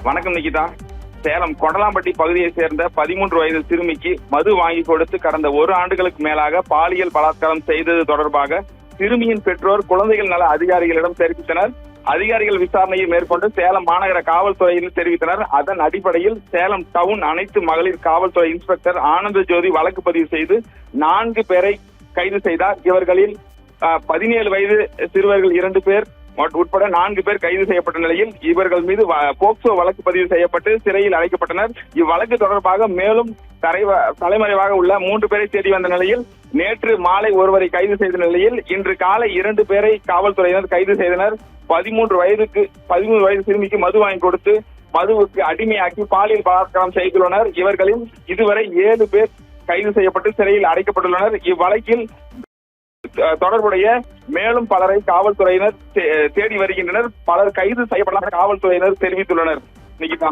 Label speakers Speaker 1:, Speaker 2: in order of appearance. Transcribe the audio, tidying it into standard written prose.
Speaker 1: வணக்கம் நிகிதா. சேலம் கொடலாம்பட்டி பகுதியை சேர்ந்த 13 வயது சிறுமிக்கு மது வாங்கி கொடுத்து கடந்த 1 ஆண்டுகளுக்கு மேலாக பாலியல் பலாத்காரம் செய்தது தொடர்பாக சிறுமியின் பெற்றோர் குழந்தைகள் நல அதிகாரிகளிடம் தெரிவித்தனர். அதிகாரிகள் விசாரணையை மேற்கொண்டு சேலம் மாநகர காவல்துறையில் தெரிவித்தனர். அதன் அடிப்படையில் சேலம் டவுன் அனைத்து மகளிர் காவல்துறை இன்ஸ்பெக்டர் ஆனந்த ஜோதி வழக்கு பதிவு செய்து 4 பேரை கைது செய்தார். இவர்களில் 17 வயது சிறுவர்கள் 2 பேர் உட்பட 4 பேர் கைது செய்யப்பட்ட நிலையில் இவர்கள் மீது போக்சோ வழக்கு பதிவு செய்யப்பட்டு சிறையில் அடைக்கப்பட்டனர். இவ்வழக்கு தொடர்பாக மேலும் தலைமறைவாக உள்ள 3 பேரை தேடி வந்த நிலையில் நேற்று மாலை ஒருவரை கைது செய்த நிலையில் இன்று காலை 2 பேரை காவல்துறையினர் கைது செய்தனர். 13 வயது சிறுமிக்கு மது வாங்கி கொடுத்து மதுவுக்கு அடிமையாக்கி பாலியல் பலாத்காரம் செய்துள்ளனர். இவர்களில் இதுவரை 7 பேர் கைது செய்யப்பட்டு சிறையில் அடைக்கப்பட்டுள்ளனர். இவ்வழக்கில் தொடர்புடைய மேலும் பலரை காவல்துறையினர் தேடி வருகின்றனர். பலர் கைது செய்யப்பட்ட காவல்துறையினர் தெரிவித்துள்ளனர். நிகிதா.